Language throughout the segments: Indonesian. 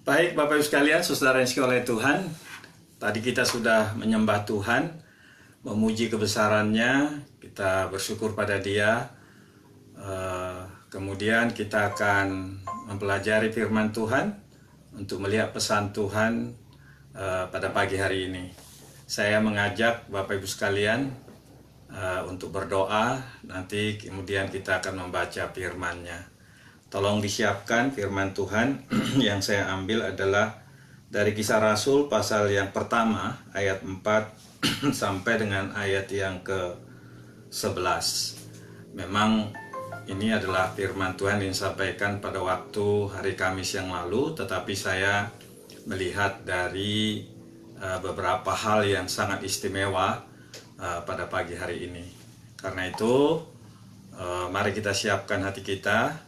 Baik Bapak Ibu sekalian, saudara yang dikasihi oleh Tuhan, tadi kita sudah menyembah Tuhan, memuji kebesarannya, kita bersyukur pada Dia. Kemudian kita akan mempelajari firman Tuhan untuk melihat pesan Tuhan pada pagi hari ini. Saya mengajak Bapak Ibu sekalian untuk berdoa, nanti kemudian kita akan membaca firman-Nya. Tolong disiapkan firman Tuhan. Yang saya ambil adalah dari Kisah Rasul pasal yang pertama ayat 4 sampai dengan ayat yang ke-11. Memang ini adalah firman Tuhan yang disampaikan pada waktu hari Kamis yang lalu, tetapi saya melihat dari beberapa hal yang sangat istimewa pada pagi hari ini. Karena itu mari kita siapkan hati kita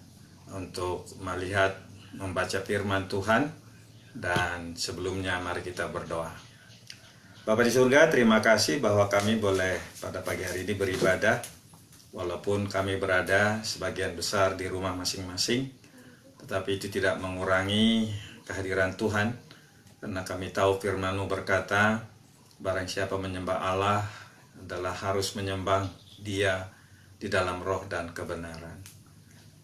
untuk melihat, membaca firman Tuhan, dan sebelumnya mari kita berdoa. Bapa di surga, terima kasih bahwa kami boleh pada pagi hari ini beribadah, walaupun kami berada sebagian besar di rumah masing-masing, tetapi itu tidak mengurangi kehadiran Tuhan, karena kami tahu firman-Mu berkata, barang siapa menyembah Allah adalah harus menyembah Dia di dalam roh dan kebenaran.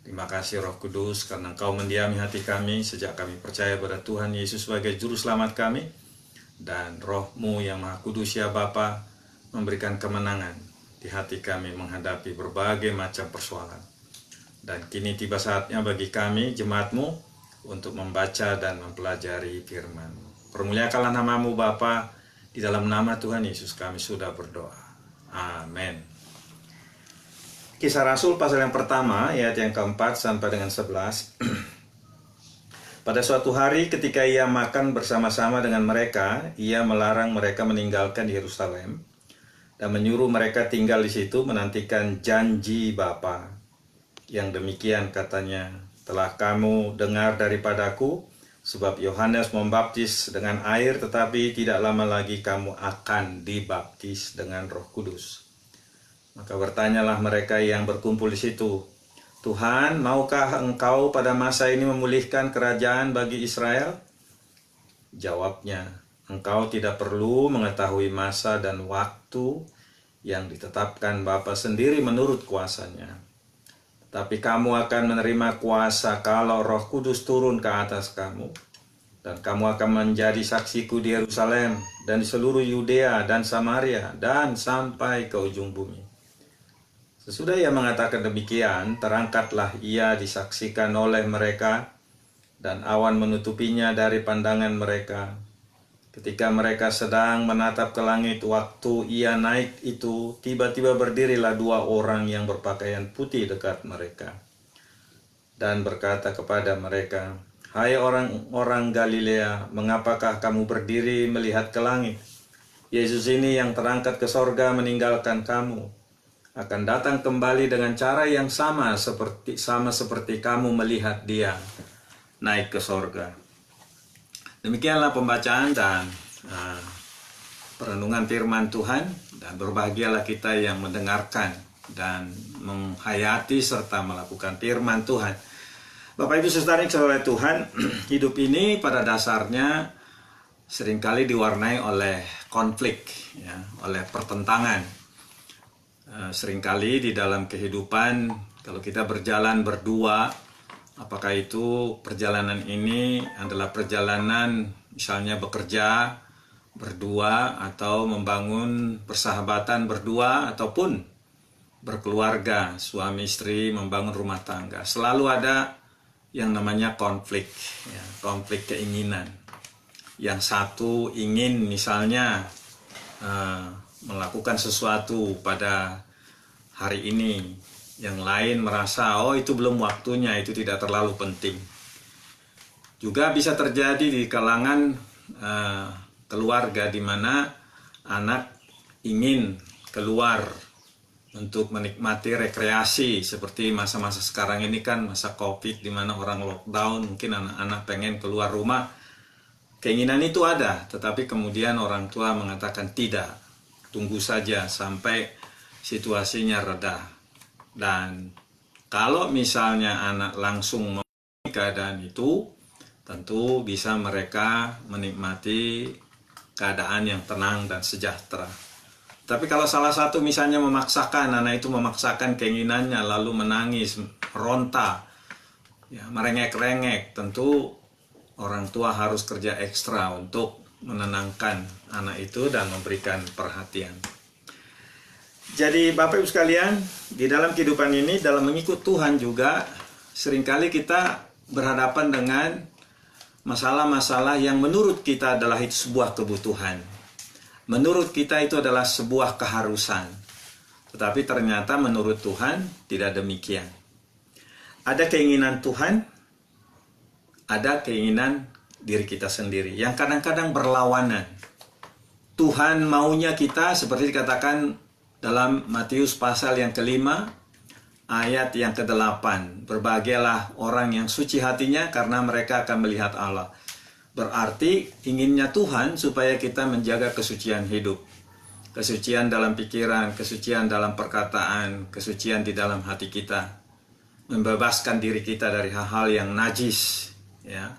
Terima kasih Roh Kudus karena Engkau mendiami hati kami sejak kami percaya pada Tuhan Yesus sebagai Juru Selamat kami. Dan Roh-Mu yang Maha Kudus ya Bapa memberikan kemenangan di hati kami menghadapi berbagai macam persoalan. Dan kini tiba saatnya bagi kami, jemaat-Mu, untuk membaca dan mempelajari firman-Mu. Permuliakanlah nama-Mu Bapa, di dalam nama Tuhan Yesus kami sudah berdoa. Amin. Kisah Rasul pasal yang pertama, ayat yang keempat sampai dengan 11. Pada suatu hari ketika ia makan bersama-sama dengan mereka, ia melarang mereka meninggalkan Yerusalem dan menyuruh mereka tinggal di situ menantikan janji Bapa. Yang demikian katanya, telah kamu dengar daripadaku, sebab Yohanes membaptis dengan air, tetapi tidak lama lagi kamu akan dibaptis dengan Roh Kudus. Maka bertanyalah mereka yang berkumpul di situ, Tuhan, maukah Engkau pada masa ini memulihkan kerajaan bagi Israel? Jawabnya, Engkau tidak perlu mengetahui masa dan waktu yang ditetapkan Bapa sendiri menurut kuasanya. Tapi kamu akan menerima kuasa kalau Roh Kudus turun ke atas kamu. Dan kamu akan menjadi saksiku di Yerusalem dan di seluruh Yudea dan Samaria dan sampai ke ujung bumi. Sesudah ia mengatakan demikian, terangkatlah ia disaksikan oleh mereka, dan awan menutupinya dari pandangan mereka. Ketika mereka sedang menatap ke langit waktu ia naik itu, tiba-tiba berdirilah dua orang yang berpakaian putih dekat mereka, dan berkata kepada mereka, Hai orang-orang Galilea, mengapakah kamu berdiri melihat ke langit? Yesus ini yang terangkat ke sorga meninggalkan kamu, akan datang kembali dengan cara yang sama seperti kamu melihat dia naik ke sorga. Demikianlah pembacaan dan perenungan firman Tuhan, dan berbahagialah kita yang mendengarkan dan menghayati serta melakukan firman Tuhan. Bapak Ibu Saudara yang dikasihi oleh Tuhan, hidup ini pada dasarnya seringkali diwarnai oleh konflik, ya, oleh pertentangan. Seringkali di dalam kehidupan, kalau kita berjalan berdua, apakah itu perjalanan ini adalah perjalanan misalnya bekerja berdua, atau membangun persahabatan berdua, ataupun berkeluarga, suami istri membangun rumah tangga, selalu ada yang namanya konflik, ya, konflik keinginan. Yang satu ingin misalnya melakukan sesuatu pada hari ini, yang lain merasa itu belum waktunya, itu tidak terlalu penting. Juga bisa terjadi di kalangan keluarga di mana anak ingin keluar untuk menikmati rekreasi, seperti masa-masa sekarang ini kan masa Covid di mana orang lockdown, mungkin anak-anak pengen keluar rumah. Keinginan itu ada, tetapi kemudian orang tua mengatakan tidak, tunggu saja sampai situasinya reda. Dan kalau misalnya anak langsung memiliki keadaan itu, tentu bisa mereka menikmati keadaan yang tenang dan sejahtera. Tapi kalau salah satu misalnya memaksakan, anak itu memaksakan keinginannya lalu menangis, meronta, ya, merengek-rengek, tentu orang tua harus kerja ekstra untuk menenangkan anak itu dan memberikan perhatian. Jadi Bapak Ibu sekalian, di dalam kehidupan ini, dalam mengikut Tuhan juga, seringkali kita berhadapan dengan masalah-masalah yang menurut kita adalah itu sebuah kebutuhan. Menurut kita itu adalah sebuah keharusan. Tetapi ternyata menurut Tuhan tidak demikian. Ada keinginan Tuhan, ada keinginan diri kita sendiri yang kadang-kadang berlawanan. Tuhan maunya kita seperti dikatakan dalam Matius pasal yang ke-5 ayat yang ke-8. Berbahagialah orang yang suci hatinya karena mereka akan melihat Allah. Berarti inginnya Tuhan supaya kita menjaga kesucian hidup. Kesucian dalam pikiran, kesucian dalam perkataan, kesucian di dalam hati kita. Membebaskan diri kita dari hal-hal yang najis. Ya.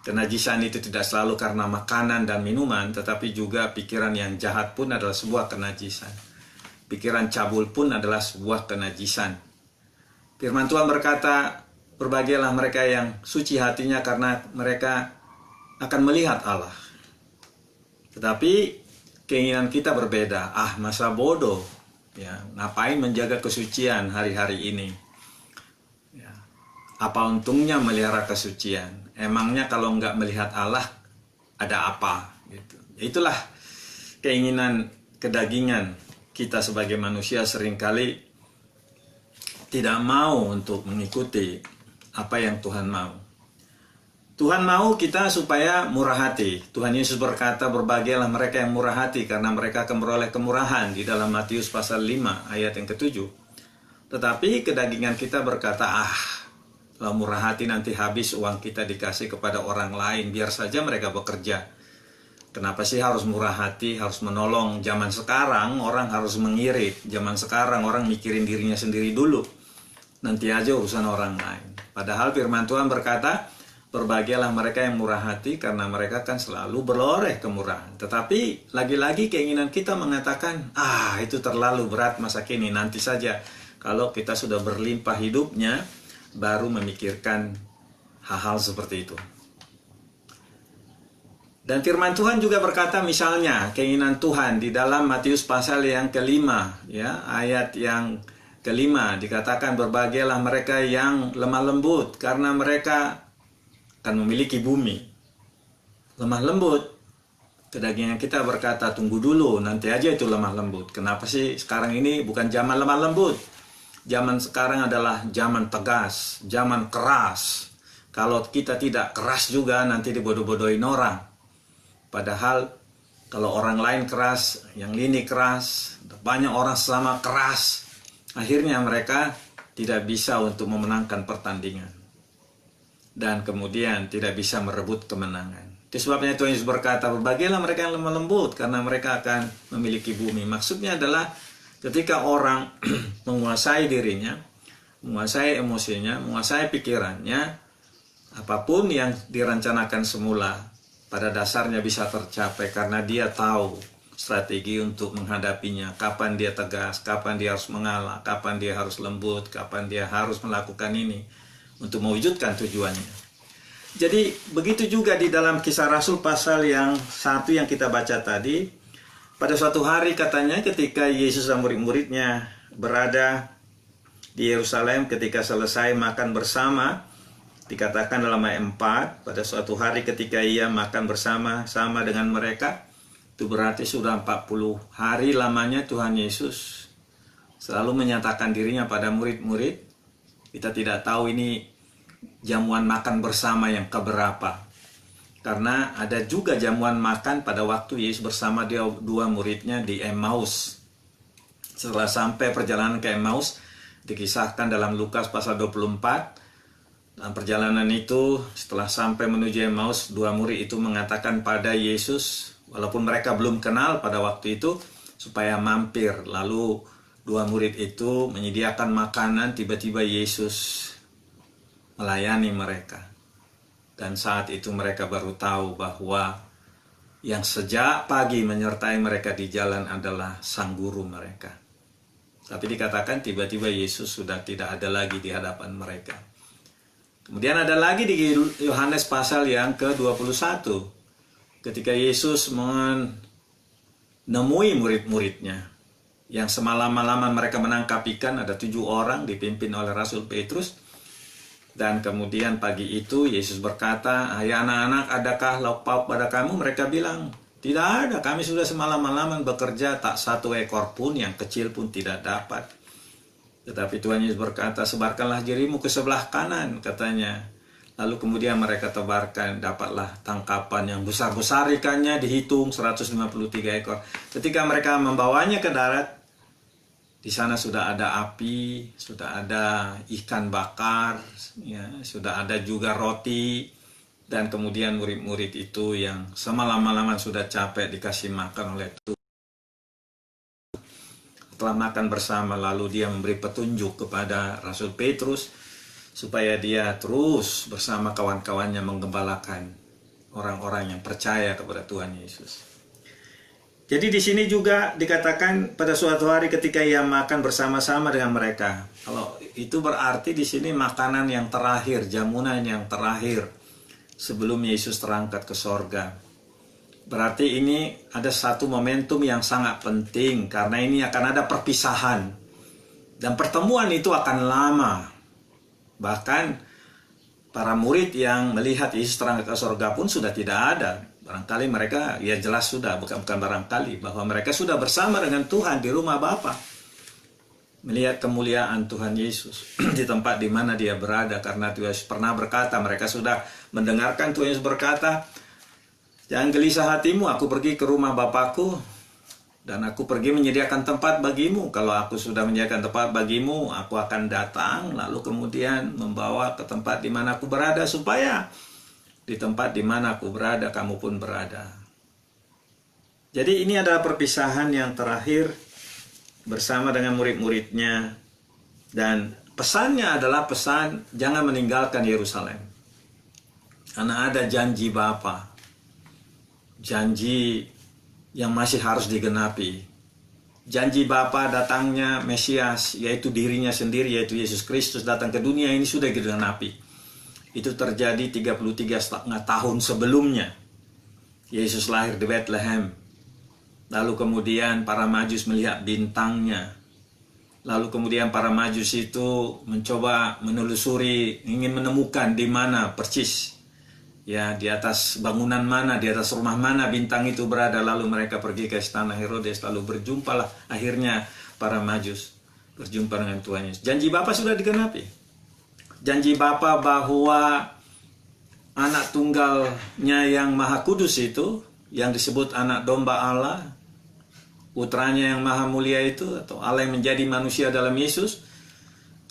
Kenajisan itu tidak selalu karena makanan dan minuman, tetapi juga pikiran yang jahat pun adalah sebuah kenajisan. Pikiran cabul pun adalah sebuah kenajisan. Firman Tuhan berkata, berbahagialah mereka yang suci hatinya karena mereka akan melihat Allah. Tetapi keinginan kita berbeda. Masa bodoh. Ya, ngapain menjaga kesucian hari-hari ini? Ya, apa untungnya melihara kesucian? Emangnya kalau nggak melihat Allah, ada apa? Gitu. Itulah keinginan kedagingan kita sebagai manusia seringkali tidak mau untuk mengikuti apa yang Tuhan mau. Tuhan mau kita supaya murah hati. Tuhan Yesus berkata, berbahagialah mereka yang murah hati karena mereka akan beroleh kemurahan di dalam Matius pasal 5 ayat yang ke-7. Tetapi kedagingan kita berkata, kalau murah hati nanti habis uang kita dikasih kepada orang lain, biar saja mereka bekerja. Kenapa sih harus murah hati, harus menolong? Zaman sekarang orang harus mengirit. Zaman sekarang orang mikirin dirinya sendiri dulu. Nanti aja urusan orang lain. Padahal firman Tuhan berkata, berbahagialah mereka yang murah hati karena mereka akan selalu beroleh kemurahan. Tetapi lagi-lagi keinginan kita mengatakan, itu terlalu berat masa kini, nanti saja. Kalau kita sudah berlimpah hidupnya, baru memikirkan hal-hal seperti itu. Dan firman Tuhan juga berkata misalnya keinginan Tuhan di dalam Matius pasal yang ke-5, ya, ayat yang ke-5 dikatakan berbahagialah mereka yang lemah lembut karena mereka akan memiliki bumi. Lemah lembut, kedagingan kita berkata tunggu dulu, nanti aja itu lemah lembut. Kenapa sih sekarang ini bukan zaman lemah lembut? Zaman sekarang adalah zaman tegas, zaman keras. Kalau kita tidak keras juga nanti dibodoh-bodohin orang. Padahal kalau orang lain keras, yang ini keras, banyak orang sama keras, akhirnya mereka tidak bisa untuk memenangkan pertandingan. Dan kemudian tidak bisa merebut kemenangan. Itu sebabnya Tuhan Yesus berkata, berbahagialah mereka yang lemah lembut karena mereka akan memiliki bumi. Maksudnya adalah ketika orang menguasai dirinya, menguasai emosinya, menguasai pikirannya, apapun yang dirancanakan semula pada dasarnya bisa tercapai karena dia tahu strategi untuk menghadapinya. Kapan dia tegas, kapan dia harus mengalah, kapan dia harus lembut, kapan dia harus melakukan ini untuk mewujudkan tujuannya. Jadi begitu juga di dalam Kisah Rasul pasal yang 1 yang kita baca tadi. Pada suatu hari katanya ketika Yesus dan murid-muridnya berada di Yerusalem ketika selesai makan bersama, dikatakan dalam ayat 4, pada suatu hari ketika ia makan bersama-sama dengan mereka, itu berarti sudah 40 hari lamanya Tuhan Yesus selalu menyatakan dirinya pada murid-murid. Kita tidak tahu ini jamuan makan bersama yang keberapa. Karena ada juga jamuan makan pada waktu Yesus bersama dia dua muridnya di Emmaus. Setelah sampai perjalanan ke Emmaus, dikisahkan dalam Lukas pasal 24. Dalam perjalanan itu, setelah sampai menuju Emmaus, dua murid itu mengatakan pada Yesus, walaupun mereka belum kenal pada waktu itu, supaya mampir. Lalu dua murid itu menyediakan makanan, tiba-tiba Yesus melayani mereka. Dan saat itu mereka baru tahu bahwa yang sejak pagi menyertai mereka di jalan adalah sang guru mereka. Tapi dikatakan tiba-tiba Yesus sudah tidak ada lagi di hadapan mereka. Kemudian ada lagi di Yohanes pasal yang ke-21. Ketika Yesus menemui murid-muridnya. Yang semalam-malaman mereka menangkap ikan, ada 7 orang dipimpin oleh Rasul Petrus. Dan kemudian pagi itu Yesus berkata, "Hai anak-anak, adakah lauk pauk pada kamu?" Mereka bilang, "Tidak ada, kami sudah semalam-malaman bekerja, tak satu ekor pun, yang kecil pun tidak dapat." Tetapi Tuhan Yesus berkata, "Sebarkanlah jarimu ke sebelah kanan," katanya. Lalu kemudian mereka tebarkan, dapatlah tangkapan yang besar-besar ikannya, dihitung 153 ekor. Ketika mereka membawanya ke darat, di sana sudah ada api, sudah ada ikan bakar, ya, sudah ada juga roti. Dan kemudian murid-murid itu yang semalam-malaman sudah capek dikasih makan oleh Tuhan. Setelah makan bersama, lalu dia memberi petunjuk kepada Rasul Petrus supaya dia terus bersama kawan-kawannya menggembalakan orang-orang yang percaya kepada Tuhan Yesus. Jadi di sini juga dikatakan pada suatu hari ketika ia makan bersama-sama dengan mereka. Kalau itu berarti di sini makanan yang terakhir, jamunan yang terakhir sebelum Yesus terangkat ke sorga. Berarti ini ada satu momentum yang sangat penting karena ini akan ada perpisahan. Dan pertemuan itu akan lama. Bahkan para murid yang melihat Yesus terangkat ke sorga pun sudah tidak ada. Barangkali mereka, ya jelas sudah, bukan barangkali, bahwa mereka sudah bersama dengan Tuhan di rumah Bapa, melihat kemuliaan Tuhan Yesus di tempat di mana dia berada. Karena Tuhan Yesus pernah berkata, mereka sudah mendengarkan Tuhan Yesus berkata, "Jangan gelisah hatimu, aku pergi ke rumah Bapakku, dan aku pergi menyediakan tempat bagimu. Kalau aku sudah menyediakan tempat bagimu, aku akan datang, lalu kemudian membawa ke tempat di mana aku berada, supaya di tempat di mana aku berada, kamu pun berada." Jadi ini adalah perpisahan yang terakhir bersama dengan murid-muridnya. Dan pesannya adalah pesan jangan meninggalkan Yerusalem. Karena ada janji Bapa. Janji yang masih harus digenapi. Janji Bapa datangnya Mesias, yaitu dirinya sendiri, yaitu Yesus Kristus datang ke dunia ini sudah digenapi. Itu terjadi 33,5 tahun sebelumnya. Yesus lahir di Bethlehem. Lalu kemudian para Majus melihat bintangnya. Lalu kemudian para Majus itu mencoba menelusuri, ingin menemukan di mana persis. Ya, di atas bangunan mana, di atas rumah mana bintang itu berada. Lalu mereka pergi ke istana Herodes. Lalu berjumpalah akhirnya para Majus berjumpa dengan Tuhan Yesus. Janji Bapa sudah digenapi. Janji Bapa bahwa anak tunggalnya yang maha kudus itu, yang disebut anak domba Allah, putranya yang maha mulia itu, atau Allah yang menjadi manusia dalam Yesus,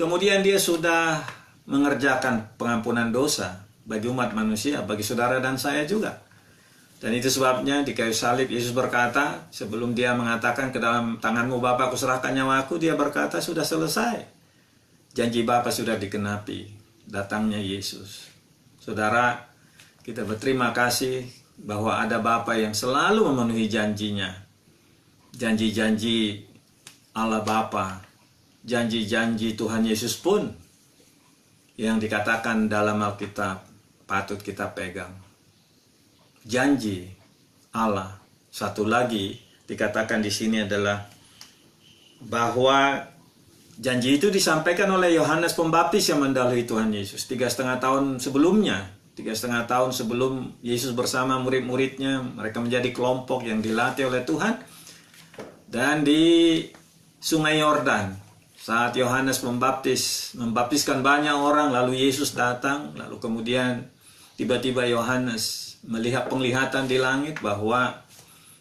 kemudian dia sudah mengerjakan pengampunan dosa bagi umat manusia, bagi saudara dan saya juga. Dan itu sebabnya di kayu salib Yesus berkata, sebelum dia mengatakan, "Ke dalam tanganmu Bapa aku serahkan nyawaku," dia berkata, "Sudah selesai." Janji Bapa sudah digenapi, datangnya Yesus. Saudara, kita berterima kasih bahwa ada Bapa yang selalu memenuhi janjinya. Janji-janji Allah Bapa, janji-janji Tuhan Yesus pun yang dikatakan dalam Alkitab patut kita pegang. Janji Allah. Satu lagi dikatakan di sini adalah bahwa janji itu disampaikan oleh Yohanes Pembaptis yang mendahului Tuhan Yesus 3,5 tahun sebelumnya. 3,5 tahun sebelum Yesus bersama murid-muridnya, mereka menjadi kelompok yang dilatih oleh Tuhan. Dan di Sungai Yordan, saat Yohanes membaptiskan banyak orang, lalu Yesus datang, lalu kemudian tiba-tiba Yohanes melihat penglihatan di langit bahwa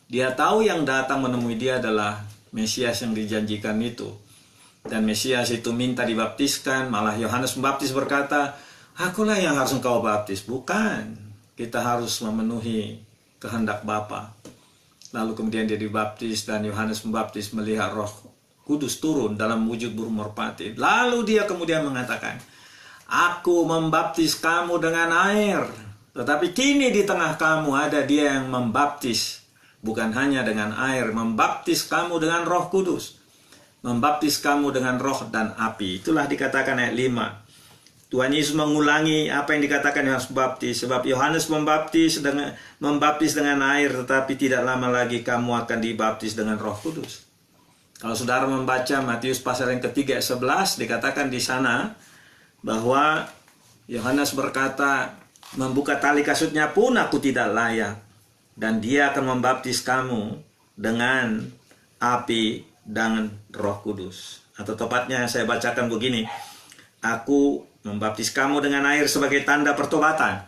dia tahu yang datang menemui dia adalah Mesias yang dijanjikan itu. Dan Mesias itu minta dibaptiskan, malah Yohanes Pembaptis berkata, "Akulah yang harus engkau baptis." Bukan, kita harus memenuhi kehendak Bapa. Lalu kemudian dia dibaptis dan Yohanes Pembaptis melihat Roh Kudus turun dalam wujud burung merpati. Lalu dia kemudian mengatakan, "Aku membaptis kamu dengan air." Tetapi kini di tengah kamu ada dia yang membaptis, bukan hanya dengan air, membaptis kamu dengan Roh Kudus, membaptis kamu dengan roh dan api. Itulah dikatakan ayat 5. Tuhan Yesus mengulangi apa yang dikatakan Yohanes Pembaptis. Sebab Yohanes membaptis dengan air, tetapi tidak lama lagi kamu akan dibaptis dengan Roh Kudus. Kalau saudara membaca Matius pasal yang ketiga ayat 11, dikatakan di sana bahwa Yohanes berkata, membuka tali kasutnya pun aku tidak layak, dan dia akan membaptis kamu dengan api dan Roh Kudus. Atau tepatnya saya bacakan begini, aku membaptis kamu dengan air sebagai tanda pertobatan,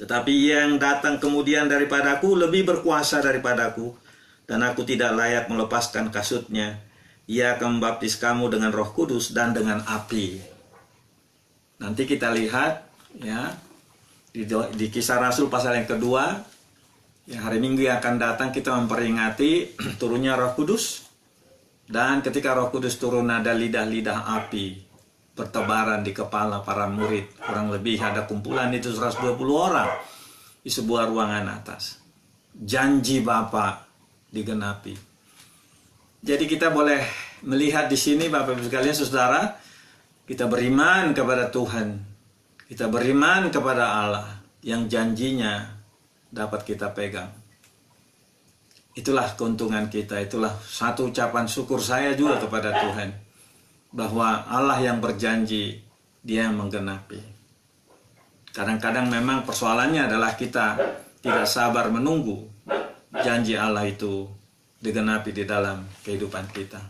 tetapi yang datang kemudian daripadaku lebih berkuasa daripadaku, dan aku tidak layak melepaskan kasutnya. Ia akan membaptis kamu dengan Roh Kudus dan dengan api. Nanti kita lihat ya di Kisah Rasul pasal yang kedua, ya, hari Minggu yang akan datang kita memperingati turunnya Roh Kudus. Dan ketika Roh Kudus turun, ada lidah-lidah api bertebaran di kepala para murid. Kurang lebih ada kumpulan itu 120 orang di sebuah ruangan atas. Janji Bapa digenapi. Jadi kita boleh melihat di sini Bapak Ibu sekalian, saudara, kita beriman kepada Tuhan. Kita beriman kepada Allah yang janjinya dapat kita pegang. Itulah keuntungan kita, itulah satu ucapan syukur saya juga kepada Tuhan. Bahwa Allah yang berjanji, Dia yang menggenapi. Kadang-kadang memang persoalannya adalah kita tidak sabar menunggu janji Allah itu digenapi di dalam kehidupan kita.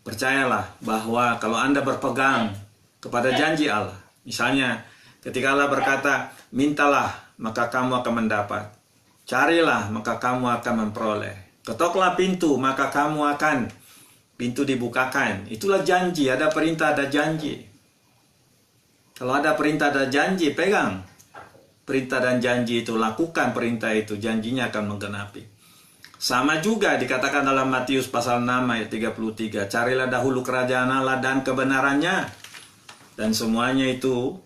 Percayalah bahwa kalau Anda berpegang kepada janji Allah, misalnya ketika Allah berkata, mintalah maka kamu akan mendapat, carilah maka kamu akan memperoleh, ketoklah pintu maka kamu akan pintu dibukakan. Itulah janji, ada perintah, ada janji. Kalau ada perintah, ada janji, pegang perintah dan janji itu, lakukan perintah itu, janjinya akan menggenapi. Sama juga dikatakan dalam Matius pasal 6 ayat 33, carilah dahulu kerajaan Allah dan kebenarannya, dan semuanya itu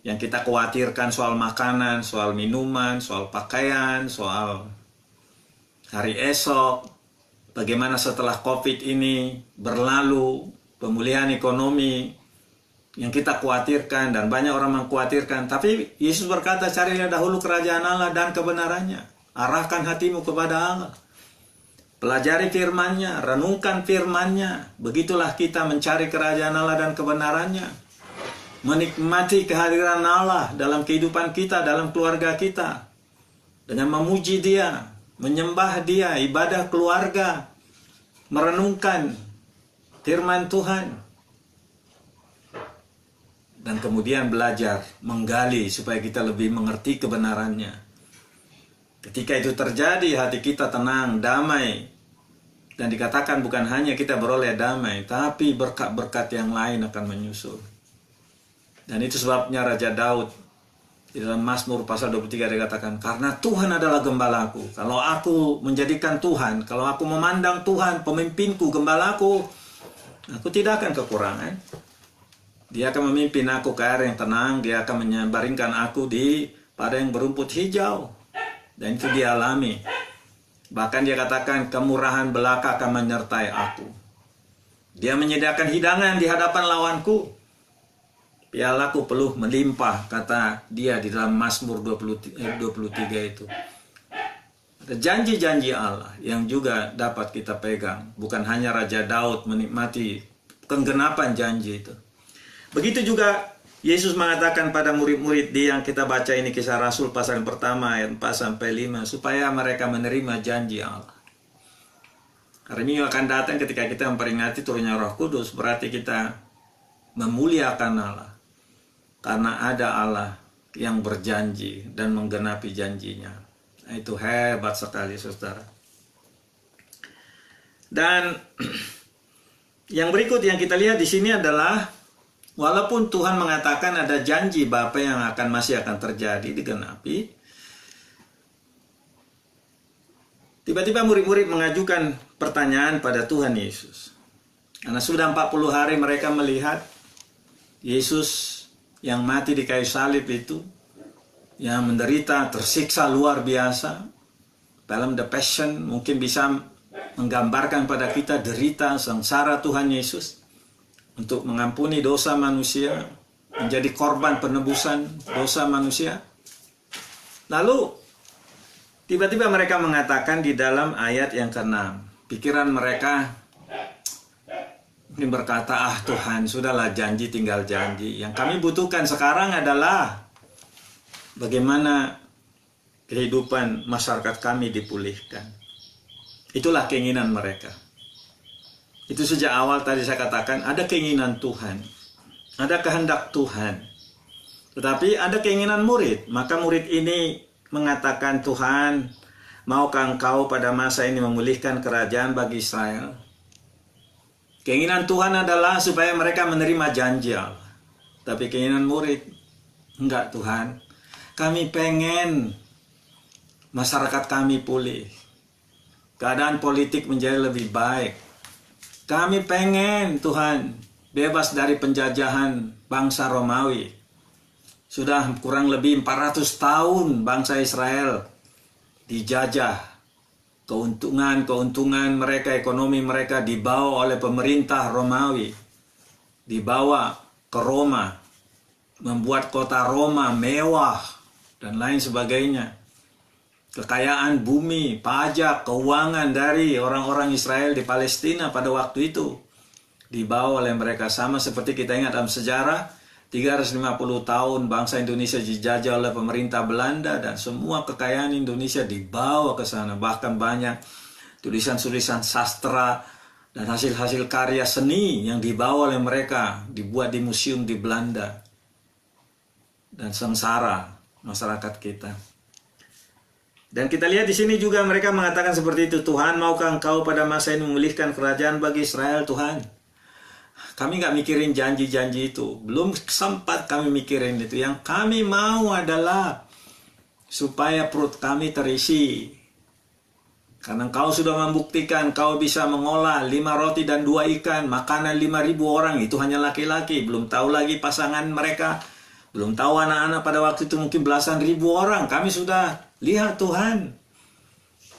yang kita khawatirkan soal makanan, soal minuman, soal pakaian, soal hari esok, bagaimana setelah COVID ini berlalu, pemulihan ekonomi yang kita khawatirkan, dan banyak orang mengkhawatirkan. Tapi Yesus berkata, carilah dahulu kerajaan Allah dan kebenarannya. Arahkan hatimu kepada Allah. Pelajari firman-Nya, renungkan firman-Nya. Begitulah kita mencari kerajaan Allah dan kebenarannya. Menikmati kehadiran Allah dalam kehidupan kita, dalam keluarga kita. Dengan memuji Dia, menyembah Dia, ibadah keluarga, merenungkan firman Tuhan. Dan kemudian belajar, menggali supaya kita lebih mengerti kebenarannya. Ketika itu terjadi, hati kita tenang, damai. Dan dikatakan bukan hanya kita beroleh damai, tapi berkat-berkat yang lain akan menyusul. Dan itu sebabnya Raja Daud di dalam Mazmur pasal 23 dikatakan, karena Tuhan adalah gembalaku. Kalau aku menjadikan Tuhan, kalau aku memandang Tuhan pemimpinku, gembalaku, aku tidak akan kekurangan. Dia akan memimpin aku ke air yang tenang, Dia akan menyabaringkan aku di padang yang berumput hijau. Dan itu Dia alami. Bahkan Dia katakan, kemurahan belaka akan menyertai aku. Dia menyediakan hidangan di hadapan lawanku. Pialaku penuh melimpah, kata Dia di dalam Mazmur 23 itu. Ada janji-janji Allah yang juga dapat kita pegang. Bukan hanya Raja Daud menikmati penggenapan janji itu. Begitu juga Yesus mengatakan pada murid-murid di yang kita baca ini, Kisah Rasul pasal yang pertama ayat 4-5, supaya mereka menerima janji Allah. Hari Minggu akan datang ketika kita memperingati turunnya Roh Kudus, berarti kita memuliakan Allah. Karena ada Allah yang berjanji dan menggenapi janjinya. Nah, itu hebat sekali, saudara. Dan yang berikut yang kita lihat di sini adalah, walaupun Tuhan mengatakan ada janji Bapa yang masih akan terjadi, digenapi, tiba-tiba murid-murid mengajukan pertanyaan pada Tuhan Yesus. Karena sudah 40 hari mereka melihat Yesus yang mati di kayu salib itu, yang menderita, tersiksa luar biasa. Dalam The Passion mungkin bisa menggambarkan pada kita derita sengsara Tuhan Yesus untuk mengampuni dosa manusia, menjadi korban penebusan dosa manusia. Lalu tiba-tiba mereka mengatakan di dalam ayat yang ke-6, pikiran mereka ini berkata, Tuhan, sudahlah, janji tinggal janji. Yang kami butuhkan sekarang adalah bagaimana kehidupan masyarakat kami dipulihkan. Itulah keinginan mereka. Itu sejak awal tadi saya katakan, ada keinginan Tuhan, ada kehendak Tuhan. Tetapi ada keinginan murid. Maka murid ini mengatakan, Tuhan, maukah Engkau pada masa ini memulihkan kerajaan bagi Israel? Keinginan Tuhan adalah supaya mereka menerima janji Allah. Tapi keinginan murid, enggak Tuhan. Kami pengen masyarakat kami pulih. Keadaan politik menjadi lebih baik. Kami pengen Tuhan bebas dari penjajahan bangsa Romawi. Sudah kurang lebih 400 tahun bangsa Israel dijajah. Keuntungan mereka, ekonomi mereka dibawa oleh pemerintah Romawi. Dibawa ke Roma. Membuat kota Roma mewah dan lain sebagainya. Kekayaan bumi, pajak, keuangan dari orang-orang Israel di Palestina pada waktu itu dibawa oleh mereka. Sama seperti kita ingat dalam sejarah, 350 tahun bangsa Indonesia dijajah oleh pemerintah Belanda dan semua kekayaan Indonesia dibawa ke sana. Bahkan banyak tulisan-tulisan sastra dan hasil-hasil karya seni yang dibawa oleh mereka, dibuat di museum di Belanda. Dan sengsara masyarakat kita. Dan kita lihat di sini juga mereka mengatakan seperti itu, Tuhan, maukah Engkau pada masa ini memulihkan kerajaan bagi Israel, Tuhan? Kami nggak mikirin janji-janji itu. Belum sempat kami mikirin itu. Yang kami mau adalah supaya perut kami terisi. Karena Engkau sudah membuktikan Kau bisa mengolah 5 roti dan 2 ikan, makanan 5.000 orang. Itu hanya laki-laki. Belum tahu lagi pasangan mereka. Belum tahu anak-anak pada waktu itu mungkin belasan ribu orang. Kami sudah lihat Tuhan.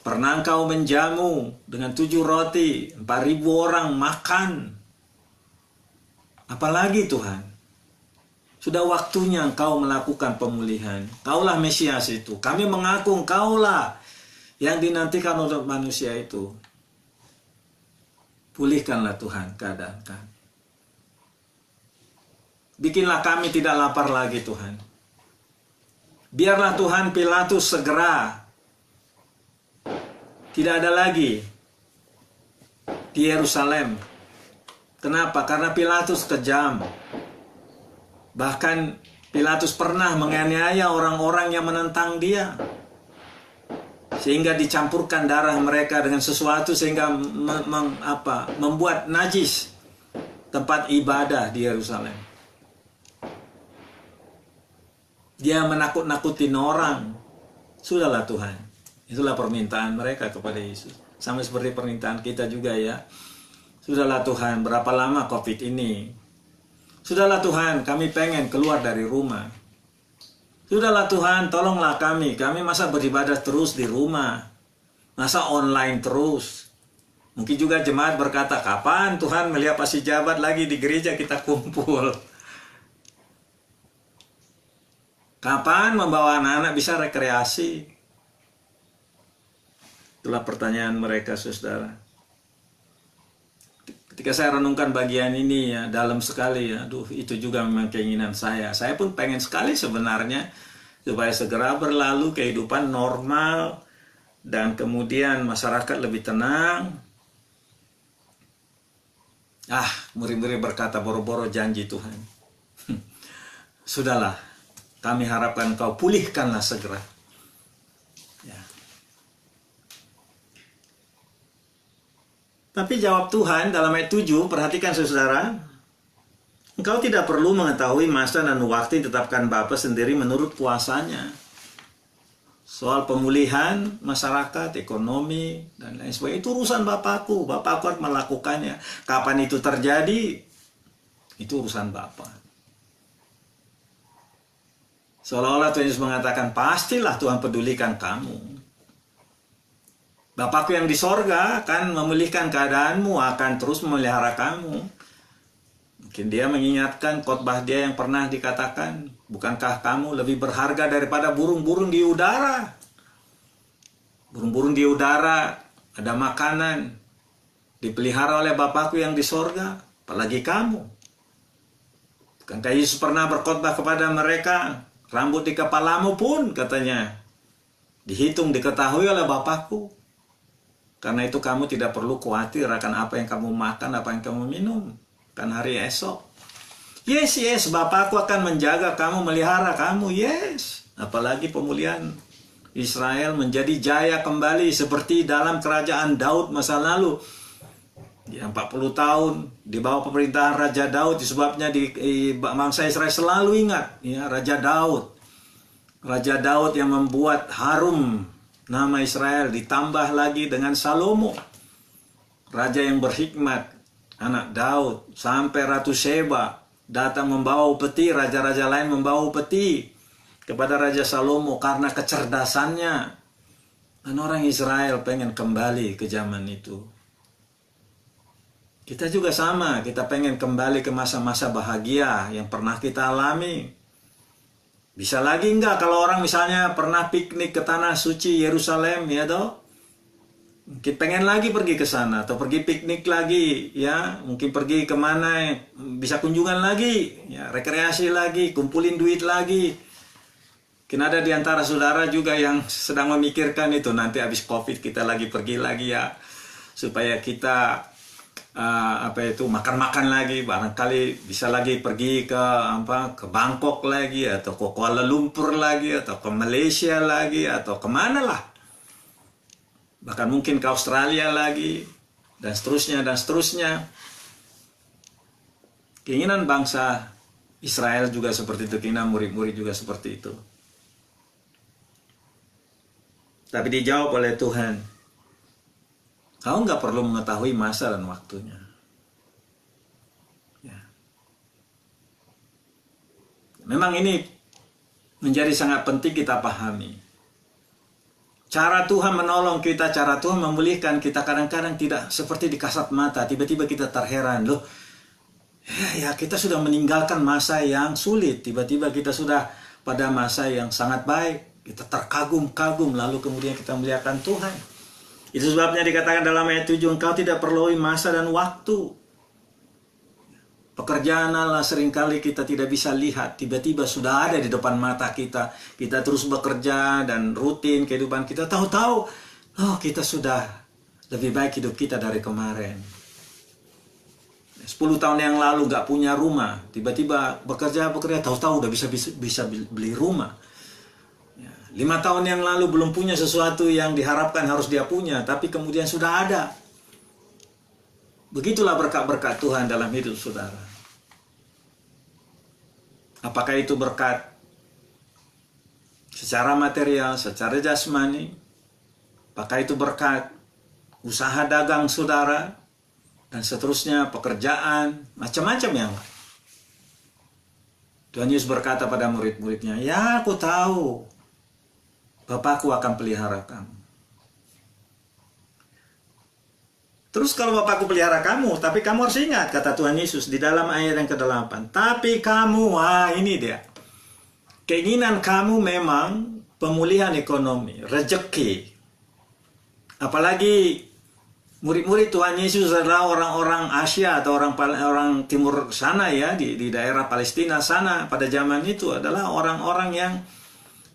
Pernah Engkau menjamu dengan 7 roti, 4.000 orang makan. Apalagi Tuhan, sudah waktunya Engkau melakukan pemulihan. Kaulah Mesias itu. Kami mengaku Engkaulah yang dinantikan oleh manusia itu. Pulihkanlah Tuhan keadaan kami. Bikinlah kami tidak lapar lagi Tuhan. Biarlah Tuhan Pilatus segera tidak ada lagi di Yerusalem. Kenapa? Karena Pilatus kejam. Bahkan Pilatus pernah menganiaya orang-orang yang menentang dia. Sehingga dicampurkan darah mereka dengan sesuatu sehingga membuat najis tempat ibadah di Yerusalem. Dia menakut-nakutin orang. Sudahlah Tuhan. Itulah permintaan mereka kepada Yesus. Sama seperti permintaan kita juga ya. Sudahlah Tuhan, berapa lama COVID ini? Sudahlah Tuhan, kami pengen keluar dari rumah. Sudahlah Tuhan, tolonglah kami. Kami masa beribadah terus di rumah. Masa online terus. Mungkin juga jemaat berkata, kapan Tuhan melihat pasti jabat lagi di gereja kita kumpul? Kapan membawa anak-anak bisa rekreasi? Itulah pertanyaan mereka, saudara. Ketika saya renungkan bagian ini ya, dalam sekali ya, itu juga memang keinginan saya. Saya pun pengen sekali sebenarnya supaya segera berlalu kehidupan normal dan kemudian masyarakat lebih tenang. Murid-murid berkata boro-boro janji Tuhan. Sudahlah, kami harapkan Kau pulihkanlah segera. Ya. Tapi jawab Tuhan dalam ayat 7, perhatikan saudara. Engkau tidak perlu mengetahui masa dan waktu yang ditetapkan Bapa sendiri menurut kuasanya. Soal pemulihan masyarakat, ekonomi, dan lain sebagainya. Itu urusan Bapakku. Bapakku harus melakukannya. Kapan itu terjadi? Itu urusan Bapa. Seolah-olah Tuhan Yesus mengatakan, pastilah Tuhan pedulikan kamu. Bapakku yang di sorga akan memulihkan keadaanmu, akan terus memelihara kamu. Mungkin dia mengingatkan khotbah dia yang pernah dikatakan, bukankah kamu lebih berharga daripada burung-burung di udara? Burung-burung di udara ada makanan, dipelihara oleh Bapakku yang di sorga, apalagi kamu. Bukankah Yesus pernah berkhotbah kepada mereka, rambut di kepalamu pun katanya dihitung, diketahui oleh Bapakku. Karena itu kamu tidak perlu khawatir akan apa yang kamu makan, apa yang kamu minum. Kan hari esok. Yes, Bapakku akan menjaga kamu, melihara kamu, yes. Apalagi pemulihan Israel menjadi jaya kembali seperti dalam kerajaan Daud masa lalu. Ya, 40 tahun di bawah pemerintahan Raja Daud, disebabnya di bangsa Israel selalu ingat ya Raja Daud. Raja Daud yang membuat harum nama Israel, ditambah lagi dengan Salomo, raja yang berhikmat, anak Daud, sampai Ratu Sheba datang membawa upeti, raja-raja lain membawa upeti kepada Raja Salomo karena kecerdasannya. Dan orang Israel pengen kembali ke zaman itu. Kita juga sama, kita pengen kembali ke masa-masa bahagia yang pernah kita alami. Bisa lagi enggak kalau orang misalnya pernah piknik ke tanah suci Yerusalem, ya toh? Mungkin pengen lagi pergi ke sana, atau pergi piknik lagi, ya. Mungkin pergi kemana, bisa kunjungan lagi, ya, rekreasi lagi, kumpulin duit lagi. Mungkin ada di antara saudara juga yang sedang memikirkan itu, nanti habis COVID kita lagi pergi lagi ya, supaya kita makan-makan lagi, barangkali bisa lagi pergi ke Bangkok lagi, atau ke Kuala Lumpur lagi, atau ke Malaysia lagi, atau kemana lah, bahkan mungkin ke Australia lagi, dan seterusnya dan seterusnya. Keinginan bangsa Israel juga seperti itu, keinginan murid-murid juga seperti itu. Tapi dijawab oleh Tuhan, kau nggak perlu mengetahui masa dan waktunya. Ya. Memang ini menjadi sangat penting kita pahami. Cara Tuhan menolong kita, cara Tuhan memulihkan kita kadang-kadang tidak seperti di kasat mata. Tiba-tiba kita terheran, loh, ya kita sudah meninggalkan masa yang sulit. Tiba-tiba kita sudah pada masa yang sangat baik. Kita terkagum-kagum, lalu kemudian kita melihatkan Tuhan. Itu sebabnya dikatakan dalam ayat 7, engkau tidak perlu masa dan waktu. Pekerjaan Allah seringkali kita tidak bisa lihat, tiba-tiba sudah ada di depan mata kita. Kita terus bekerja dan rutin kehidupan kita, tahu-tahu, oh kita sudah lebih baik hidup kita dari kemarin. 10 tahun yang lalu gak punya rumah, tiba-tiba bekerja, tahu-tahu udah bisa beli rumah. 5 tahun yang lalu belum punya sesuatu yang diharapkan harus dia punya, tapi kemudian sudah ada. Begitulah berkat-berkat Tuhan dalam hidup saudara. Apakah itu berkat secara material, secara jasmani? Apakah itu berkat usaha dagang saudara? Dan seterusnya, pekerjaan, macam-macam yang lain. Tuhan Yesus berkata pada murid-muridnya, ya aku tahu, Bapakku akan pelihara kamu. Terus kalau Bapakku pelihara kamu, tapi kamu harus ingat, kata Tuhan Yesus di dalam ayat yang ke-8. Tapi kamu, ini dia. Keinginan kamu memang pemulihan ekonomi, rezeki. Apalagi murid-murid Tuhan Yesus adalah orang-orang Asia atau orang timur sana ya, di daerah Palestina sana pada zaman itu adalah orang-orang yang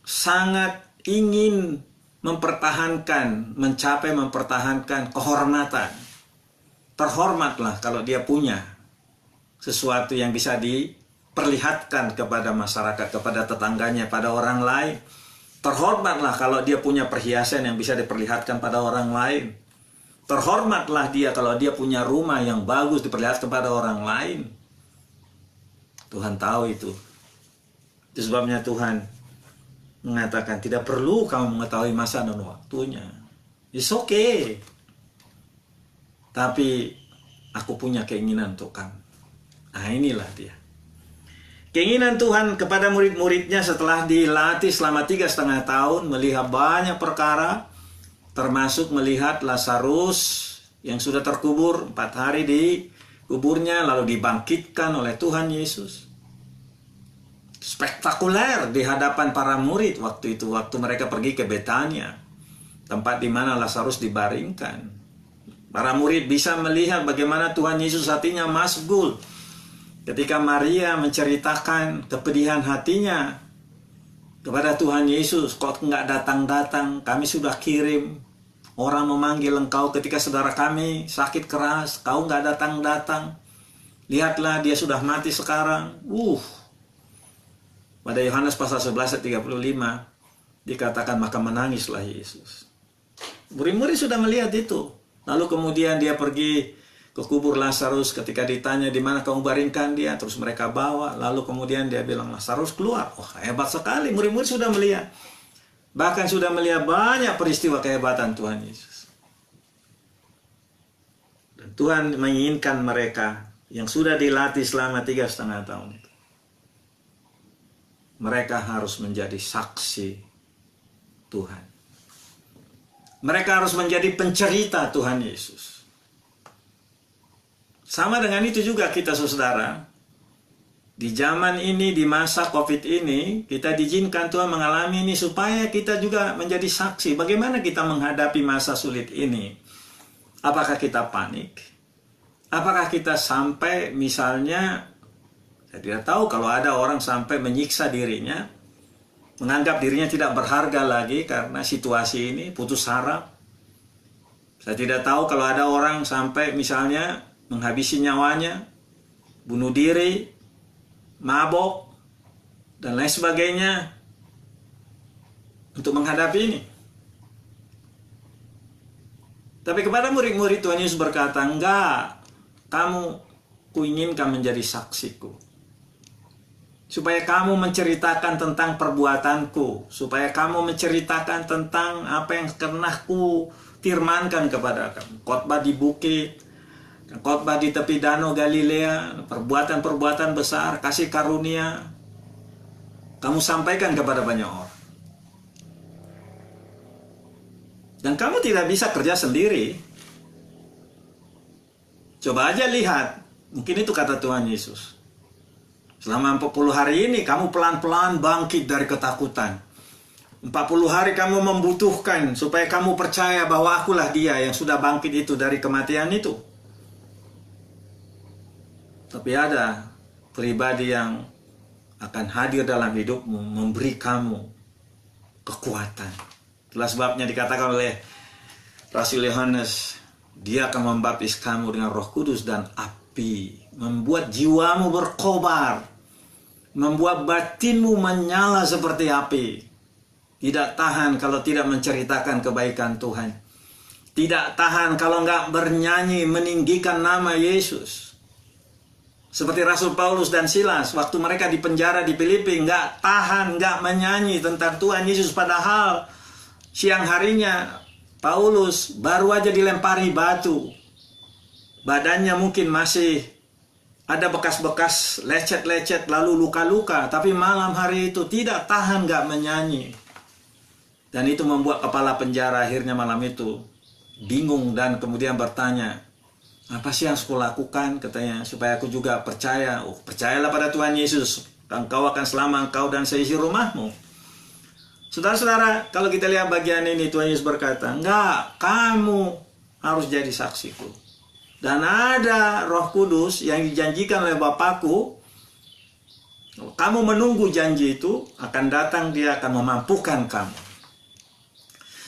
sangat ingin mempertahankan kehormatan. Terhormatlah kalau dia punya sesuatu yang bisa diperlihatkan kepada masyarakat, kepada tetangganya, pada orang lain. Terhormatlah kalau dia punya perhiasan yang bisa diperlihatkan pada orang lain. Terhormatlah dia kalau dia punya rumah yang bagus diperlihatkan kepada orang lain. Tuhan tahu itu. Itu sebabnya Tuhan mengatakan tidak perlu kamu mengetahui masa dan waktunya. It's okay. Tapi aku punya keinginan untuk kamu. Inilah dia. Keinginan Tuhan kepada murid-muridnya setelah dilatih selama 3,5 tahun melihat banyak perkara, termasuk melihat Lazarus yang sudah terkubur 4 hari di kuburnya lalu dibangkitkan oleh Tuhan Yesus. Spektakuler di hadapan para murid waktu itu, waktu mereka pergi ke Betania, tempat di mana Lazarus dibaringkan. Para murid bisa melihat bagaimana Tuhan Yesus hatinya masgul ketika Maria menceritakan kepedihan hatinya kepada Tuhan Yesus. Kok nggak datang-datang? Kami sudah kirim orang memanggil engkau ketika saudara kami sakit keras. Kau nggak datang-datang. Lihatlah dia sudah mati sekarang. Pada Yohanes pasal 11 ayat 35 dikatakan maka menangislah Yesus. Murid-murid sudah melihat itu. Lalu kemudian dia pergi ke kubur Lazarus. Ketika ditanya di mana kamu baringkan dia, terus mereka bawa. Lalu kemudian dia bilang Lazarus keluar. Hebat sekali. Murid-murid sudah melihat. Bahkan sudah melihat banyak peristiwa kehebatan Tuhan Yesus. Dan Tuhan menginginkan mereka yang sudah dilatih selama 3,5 tahun itu, mereka harus menjadi saksi Tuhan. Mereka harus menjadi pencerita Tuhan Yesus. Sama dengan itu juga kita saudara. Di zaman ini, di masa COVID ini, kita diizinkan Tuhan mengalami ini supaya kita juga menjadi saksi. Bagaimana kita menghadapi masa sulit ini? Apakah kita panik? Apakah kita sampai misalnya, saya tidak tahu kalau ada orang sampai menyiksa dirinya, menganggap dirinya tidak berharga lagi karena situasi ini, putus harap. Saya tidak tahu kalau ada orang sampai misalnya menghabisi nyawanya, bunuh diri, mabok, dan lain sebagainya untuk menghadapi ini. Tapi kepada murid-murid Tuhan Yesus berkata, enggak, kamu kuinginkan menjadi saksiku. Supaya kamu menceritakan tentang perbuatanku, supaya kamu menceritakan tentang apa yang pernah ku firmankan kepada kamu. Khotbah di bukit, khotbah di tepi danau Galilea, perbuatan-perbuatan besar, kasih karunia, kamu sampaikan kepada banyak orang. Dan kamu tidak bisa kerja sendiri. Coba aja lihat, mungkin itu kata Tuhan Yesus. Selama 40 hari ini kamu pelan-pelan bangkit dari ketakutan. 40 hari kamu membutuhkan supaya kamu percaya bahwa akulah dia yang sudah bangkit itu dari kematian itu. Tapi ada pribadi yang akan hadir dalam hidupmu, memberi kamu kekuatan. Itulah sebabnya dikatakan oleh Rasul Yohanes, dia akan membaptis kamu dengan Roh Kudus dan api, membuat jiwamu berkobar, membuat batinmu menyala seperti api. Tidak tahan kalau tidak menceritakan kebaikan Tuhan. Tidak tahan kalau nggak bernyanyi meninggikan nama Yesus. Seperti Rasul Paulus dan Silas, waktu mereka di penjara di Filipi, nggak tahan, nggak menyanyi tentang Tuhan Yesus. Padahal siang harinya Paulus baru aja dilempari batu. Badannya mungkin masih ada bekas-bekas lecet-lecet lalu luka-luka. Tapi malam hari itu tidak tahan, nggak menyanyi. Dan itu membuat kepala penjara akhirnya malam itu bingung dan kemudian bertanya, apa sih yang aku lakukan? Katanya, supaya aku juga percaya. Percayalah pada Tuhan Yesus. Engkau akan selamat, engkau dan seisi rumahmu. Saudara-saudara, kalau kita lihat bagian ini, Tuhan Yesus berkata, enggak, kamu harus jadi saksiku. Dan ada Roh Kudus yang dijanjikan oleh Bapakku. Kamu menunggu janji itu, akan datang, dia akan memampukan kamu.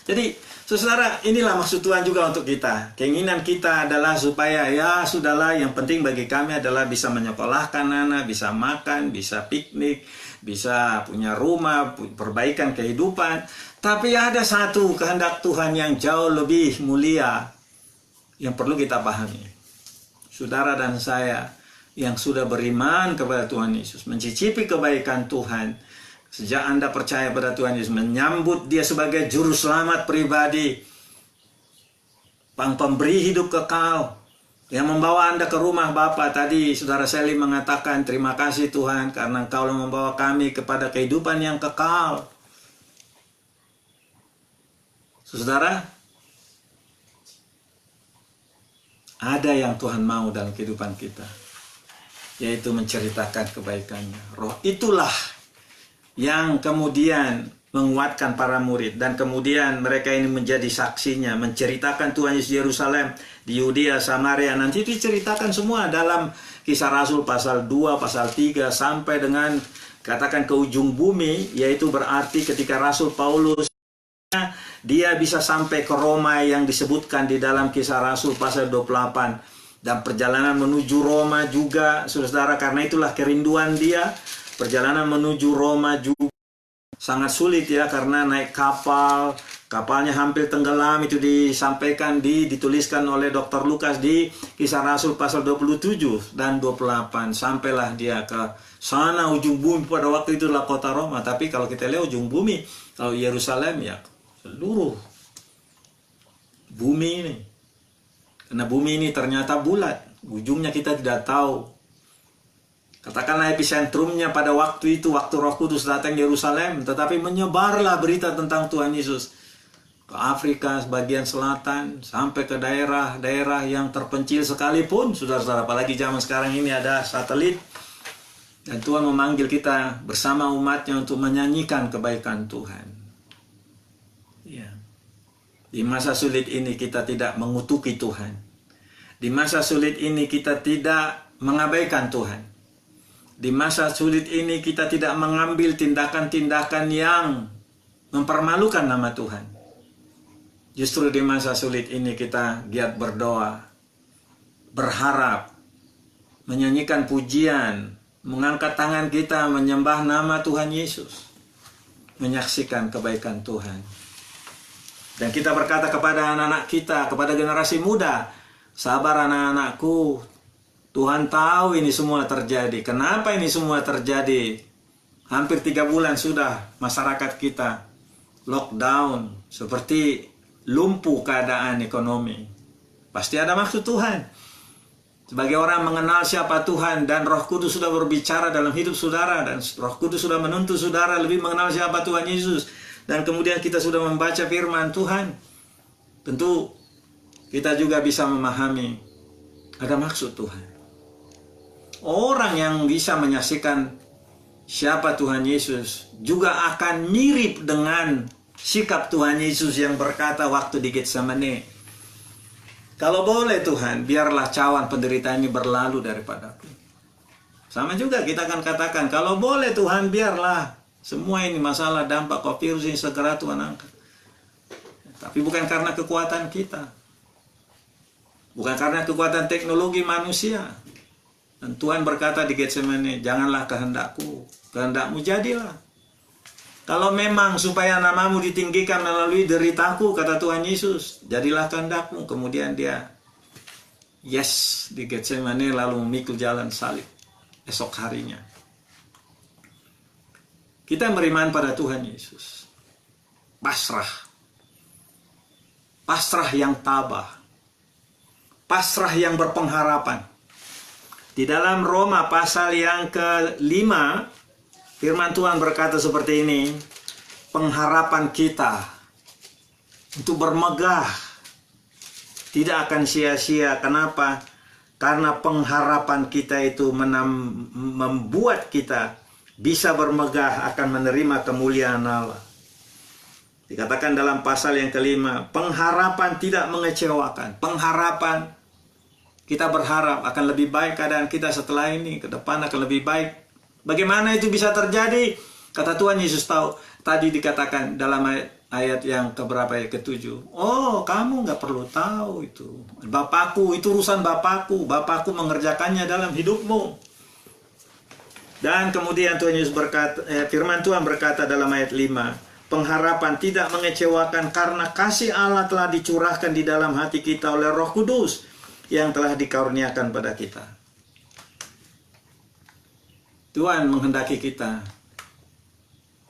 Jadi, saudara, inilah maksud Tuhan juga untuk kita. Keinginan kita adalah supaya, ya sudahlah, yang penting bagi kami adalah bisa menyekolahkan anak, bisa makan, bisa piknik, bisa punya rumah, perbaikan kehidupan. Tapi ada satu kehendak Tuhan yang jauh lebih mulia yang perlu kita pahami. Saudara dan saya yang sudah beriman kepada Tuhan Yesus, mencicipi kebaikan Tuhan, sejak Anda percaya pada Tuhan Yesus, menyambut dia sebagai juru selamat pribadi, pemberi hidup kekal, Yang membawa Anda ke rumah Bapa tadi, Saudara Sally mengatakan, terima kasih Tuhan karena Engkau membawa kami kepada kehidupan yang kekal. Saudara, ada yang Tuhan mau dalam kehidupan kita, yaitu menceritakan kebaikannya. Roh itulah yang kemudian menguatkan para murid, dan kemudian mereka ini menjadi saksinya, menceritakan Tuhan Yesus di Yerusalem, di Yudea, Samaria. Nanti diceritakan semua dalam Kisah Rasul pasal 2, pasal 3 sampai dengan katakan ke ujung bumi, yaitu berarti ketika Rasul Paulus dia bisa sampai ke Roma yang disebutkan di dalam Kisah Rasul pasal 28, dan perjalanan menuju Roma juga, saudara, karena itulah kerinduan dia. Perjalanan menuju Roma juga sangat sulit ya, karena naik kapal, kapalnya hampir tenggelam. Itu disampaikan, dituliskan oleh Dr. Lukas di Kisah Rasul pasal 27 dan 28. Sampailah dia ke sana ujung bumi, pada waktu itulah kota Roma. Tapi kalau kita lihat ujung bumi, kalau Yerusalem ya seluruh bumi ini. Karena bumi ini ternyata bulat, ujungnya kita tidak tahu. Katakanlah epicentrumnya pada waktu itu, waktu Roh Kudus datang di Yerusalem, tetapi menyebarlah berita tentang Tuhan Yesus ke Afrika bagian selatan, sampai ke daerah-daerah yang terpencil sekalipun, saudara-saudara. Apalagi zaman sekarang ini ada satelit, dan Tuhan memanggil kita bersama umatnya untuk menyanyikan kebaikan Tuhan. Ya. Di masa sulit ini kita tidak mengutuki Tuhan. Di masa sulit ini kita tidak mengabaikan Tuhan. Di masa sulit ini kita tidak mengambil tindakan-tindakan yang mempermalukan nama Tuhan. Justru di masa sulit ini kita giat berdoa, berharap, menyanyikan pujian, mengangkat tangan kita menyembah nama Tuhan Yesus, menyaksikan kebaikan Tuhan. Dan kita berkata kepada anak-anak kita, kepada generasi muda, sabar anak-anakku, Tuhan tahu ini semua terjadi. Kenapa ini semua terjadi? Hampir 3 bulan sudah masyarakat kita lockdown, seperti lumpuh keadaan ekonomi. Pasti ada maksud Tuhan. Sebagai orang mengenal siapa Tuhan, dan Roh Kudus sudah berbicara dalam hidup saudara, dan Roh Kudus sudah menuntut saudara lebih mengenal siapa Tuhan Yesus, dan kemudian kita sudah membaca firman Tuhan, tentu kita juga bisa memahami ada maksud Tuhan. Orang yang bisa menyaksikan siapa Tuhan Yesus juga akan mirip dengan sikap Tuhan Yesus yang berkata waktu di Getsemani, kalau boleh Tuhan, biarlah cawan penderitaan ini berlalu daripadaku. Sama juga kita akan katakan, kalau boleh Tuhan, biarlah semua ini masalah dampak virus ini segera Tuhan angkat. Tapi bukan karena kekuatan kita, bukan karena kekuatan teknologi manusia. Dan Tuhan berkata di Getsemani, janganlah kehendakku, kehendakmu jadilah. Kalau memang supaya namamu ditinggikan melalui deritaku, kata Tuhan Yesus, jadilah kehendakmu. Kemudian dia yes di Getsemani, lalu memikul jalan salib esok harinya. Kita beriman pada Tuhan Yesus, pasrah, pasrah yang tabah, pasrah yang berpengharapan. Di dalam Roma pasal yang ke-5, firman Tuhan berkata seperti ini, pengharapan kita untuk bermegah tidak akan sia-sia. Kenapa? Karena pengharapan kita itu membuat kita bisa bermegah akan menerima kemuliaan Allah. Dikatakan dalam pasal yang ke-5, pengharapan tidak mengecewakan. Pengharapan, kita berharap akan lebih baik keadaan kita setelah ini, ke depan akan lebih baik. Bagaimana itu bisa terjadi? Kata Tuhan Yesus tahu. Tadi dikatakan dalam ayat yang keberapa, ayat ke-7. Oh, kamu nggak perlu tahu itu. Bapakku, itu urusan Bapakku. Bapakku mengerjakannya dalam hidupmu. Dan kemudian Tuhan Yesus berkata, firman Tuhan berkata dalam ayat 5, pengharapan tidak mengecewakan karena kasih Allah telah dicurahkan di dalam hati kita oleh Roh Kudus yang telah dikaruniakan pada kita. Tuhan menghendaki kita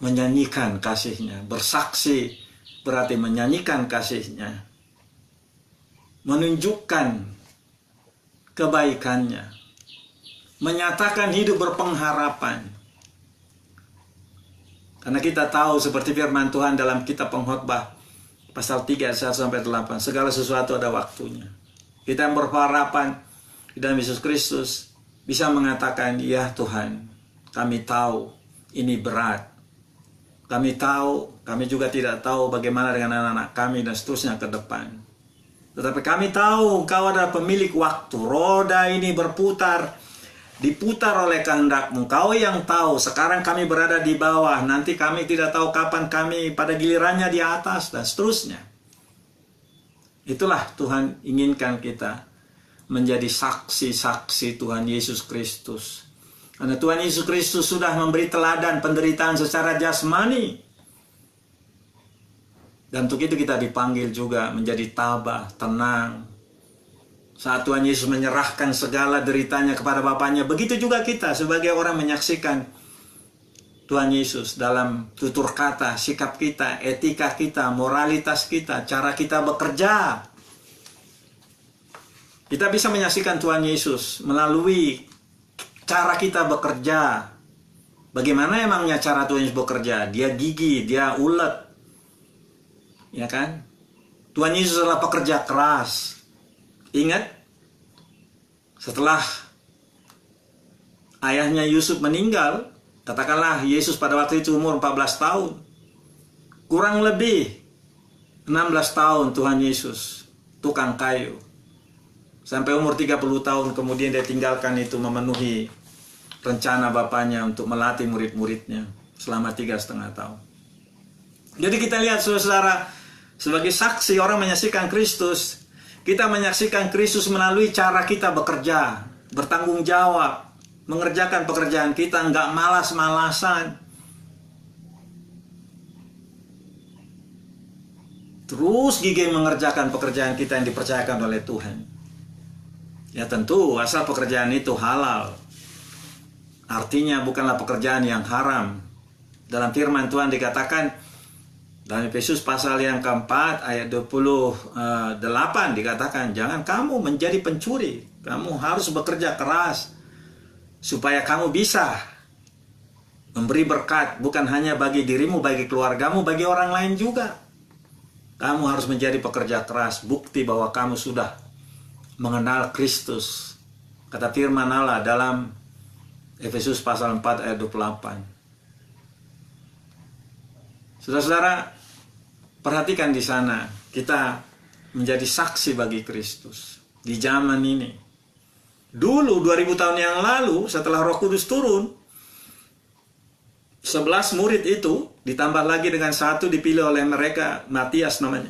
menyanyikan kasih-Nya. Bersaksi berarti menyanyikan kasih-Nya. Menunjukkan kebaikannya, menyatakan hidup berpengharapan. Karena kita tahu seperti firman Tuhan dalam kitab Pengkhotbah pasal 3 ayat 1-8, segala sesuatu ada waktunya. Kita yang berpengharapan di dalam Yesus Kristus bisa mengatakan, ya Tuhan, kami tahu ini berat. Kami tahu, kami juga tidak tahu bagaimana dengan anak-anak kami dan seterusnya ke depan. Tetapi kami tahu Engkau adalah pemilik waktu. Roda ini berputar, diputar oleh kehendak-Mu. Kau yang tahu, sekarang kami berada di bawah, nanti kami tidak tahu kapan kami pada gilirannya di atas, dan seterusnya. Itulah Tuhan inginkan kita menjadi saksi-saksi Tuhan Yesus Kristus. Karena Tuhan Yesus Kristus sudah memberi teladan penderitaan secara jasmani. Dan untuk itu kita dipanggil juga menjadi tabah, tenang. Saat Tuhan Yesus menyerahkan segala deritanya kepada Bapaknya, begitu juga kita sebagai orang menyaksikan Tuhan Yesus dalam tutur kata, sikap kita, etika kita, moralitas kita, cara kita bekerja. Kita bisa menyaksikan Tuhan Yesus melalui cara kita bekerja. Bagaimana emangnya cara Tuhan Yesus bekerja? Dia gigih, dia ulet. Ya kan? Tuhan Yesus adalah pekerja keras. Ingat, setelah ayahnya Yusuf meninggal, katakanlah Yesus pada waktu itu umur 14 tahun. Kurang lebih 16 tahun Tuhan Yesus tukang kayu. Sampai umur 30 tahun kemudian dia tinggalkan itu, memenuhi rencana Bapaknya untuk melatih murid-muridnya selama 3,5 tahun. Jadi kita lihat saudara, sebagai saksi orang menyaksikan Kristus, kita menyaksikan Kristus melalui cara kita bekerja, bertanggung jawab, mengerjakan pekerjaan kita, nggak malas-malasan. Terus gigih mengerjakan pekerjaan kita yang dipercayakan oleh Tuhan. Ya tentu asal pekerjaan itu halal. Artinya bukanlah pekerjaan yang haram. Dalam firman Tuhan dikatakan dalam Efesus pasal yang keempat ayat 28 dikatakan, jangan kamu menjadi pencuri. Kamu harus bekerja keras supaya kamu bisa memberi berkat, bukan hanya bagi dirimu, bagi keluargamu, bagi orang lain juga. Kamu harus menjadi pekerja keras, bukti bahwa kamu sudah mengenal Kristus. Kata firman Allah dalam Efesus pasal 4 ayat 28. Saudara-saudara, perhatikan di sana, kita menjadi saksi bagi Kristus di zaman ini. Dulu 2000 tahun yang lalu setelah Roh Kudus turun, 11 murid itu ditambah lagi dengan satu dipilih oleh mereka, Matias namanya,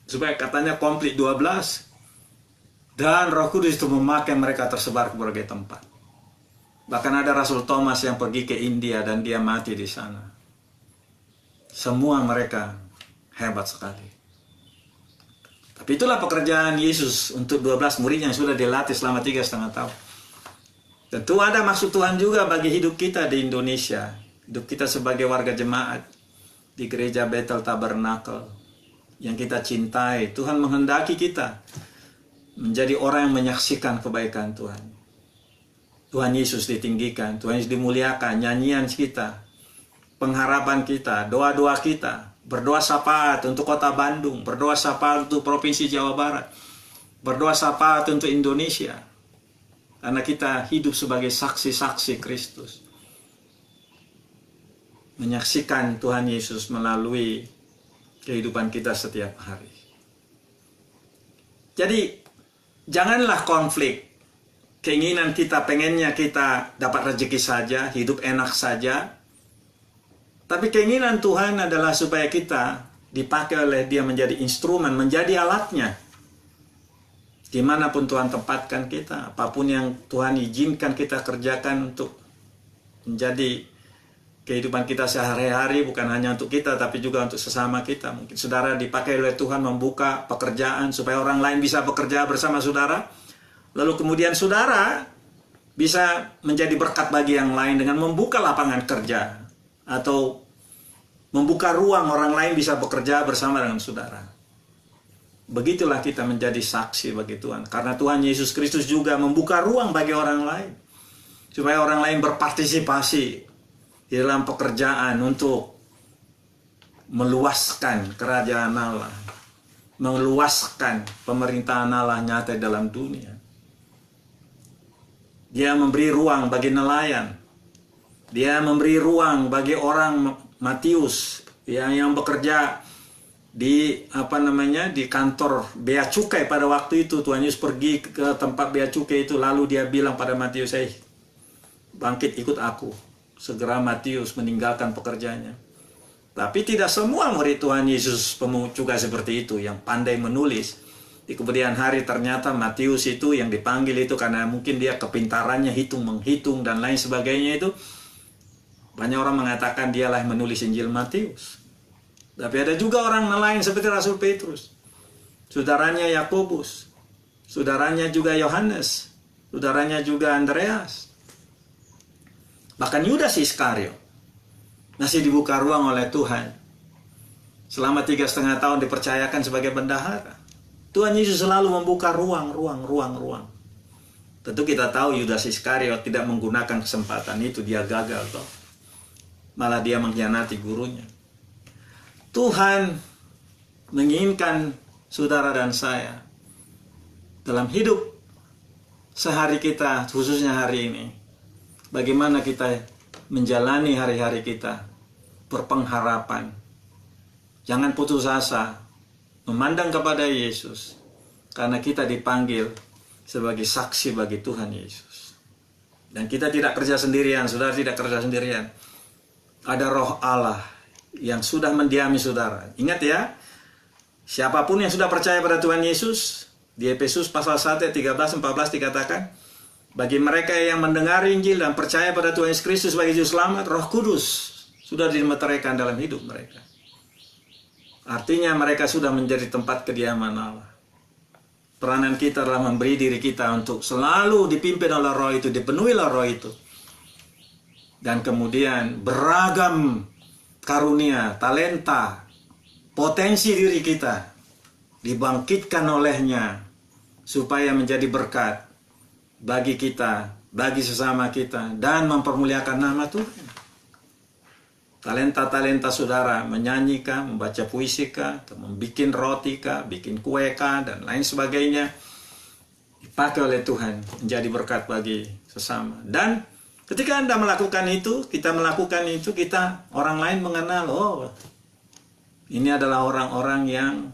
supaya katanya komplit 12. Dan Roh Kudus itu memakai mereka tersebar ke berbagai tempat. Bahkan ada Rasul Thomas yang pergi ke India dan dia mati di sana. Semua mereka hebat sekali. Tapi itulah pekerjaan Yesus untuk 12 murid yang sudah dilatih selama 3,5 tahun. Tentu ada maksud Tuhan juga bagi hidup kita di Indonesia. Hidup kita sebagai warga jemaat di gereja Bethel Tabernacle yang kita cintai. Tuhan menghendaki kita menjadi orang yang menyaksikan kebaikan Tuhan. Tuhan Yesus ditinggikan, Tuhan Yesus dimuliakan, nyanyian kita, pengharapan kita, doa-doa kita, berdoa syafaat untuk kota Bandung, berdoa syafaat untuk Provinsi Jawa Barat, berdoa syafaat untuk Indonesia. Karena kita hidup sebagai saksi-saksi Kristus. Menyaksikan Tuhan Yesus melalui kehidupan kita setiap hari. Jadi, janganlah konflik. Keinginan kita, pengennya kita dapat rezeki saja, hidup enak saja. Tapi keinginan Tuhan adalah supaya kita dipakai oleh Dia menjadi instrumen, menjadi alatnya. Dimanapun Tuhan tempatkan kita, apapun yang Tuhan izinkan kita kerjakan untuk menjadi kehidupan kita sehari-hari, bukan hanya untuk kita, tapi juga untuk sesama kita. Mungkin saudara dipakai oleh Tuhan membuka pekerjaan supaya orang lain bisa bekerja bersama saudara. Lalu kemudian saudara bisa menjadi berkat bagi yang lain dengan membuka lapangan kerja. Atau membuka ruang orang lain bisa bekerja bersama dengan saudara. Begitulah kita menjadi saksi bagi Tuhan. Karena Tuhan Yesus Kristus juga membuka ruang bagi orang lain. Supaya orang lain berpartisipasi di dalam pekerjaan untuk meluaskan kerajaan Allah. Meluaskan pemerintahan Allah nyata dalam dunia. Dia memberi ruang bagi nelayan. Dia memberi ruang bagi orang Matius yang bekerja di di kantor bea cukai pada waktu itu. Tuhan Yesus pergi ke tempat bea cukai itu, lalu dia bilang pada Matius, bangkit ikut aku. Segera Matius meninggalkan pekerjaannya. Tapi tidak semua murid Tuhan Yesus pemungut cukai seperti itu yang pandai menulis. Di kemudian hari ternyata Matius itu yang dipanggil itu karena mungkin dia kepintarannya menghitung dan lain sebagainya itu. Banyak orang mengatakan dialah yang menulis Injil Matius. Tapi ada juga orang lain seperti Rasul Petrus, saudaranya Yakobus, saudaranya juga Yohanes, saudaranya juga Andreas. Bahkan Yudas Iskariot masih dibuka ruang oleh Tuhan. Selama 3,5 tahun dipercayakan sebagai bendahara. Tuhan Yesus selalu membuka ruang. Tentu kita tahu Yudas Iskariot tidak menggunakan kesempatan itu, dia gagal toh. Malah dia mengkhianati gurunya. Tuhan menginginkan saudara dan saya dalam hidup sehari kita, khususnya hari ini, bagaimana kita menjalani hari-hari kita berpengharapan. Jangan putus asa, memandang kepada Yesus, karena kita dipanggil sebagai saksi bagi Tuhan Yesus. Dan kita tidak kerja sendirian, saudara tidak kerja sendirian. Ada Roh Allah yang sudah mendiami saudara. Ingat ya, siapapun yang sudah percaya pada Tuhan Yesus, di Efesus pasal 1 ayat 13-14 dikatakan, bagi mereka yang mendengar Injil dan percaya pada Tuhan Yesus Kristus sebagai Juru Selamat, Roh Kudus sudah dimeteraikan dalam hidup mereka. Artinya mereka sudah menjadi tempat kediaman Allah. Peranan kita adalah memberi diri kita untuk selalu dipimpin oleh Roh itu, dipenuhi oleh Roh itu. Dan kemudian beragam karunia, talenta, potensi diri kita dibangkitkan olehnya supaya menjadi berkat bagi kita, bagi sesama kita, dan mempermuliakan nama Tuhan. Talenta-talenta saudara menyanyi kah, membaca puisi kah, atau membuat roti kah, bikin kue kah, dan lain sebagainya, dipakai oleh Tuhan menjadi berkat bagi sesama. Dan ketika Anda melakukan itu, kita melakukan itu, kita orang lain mengenal, oh, ini adalah orang-orang yang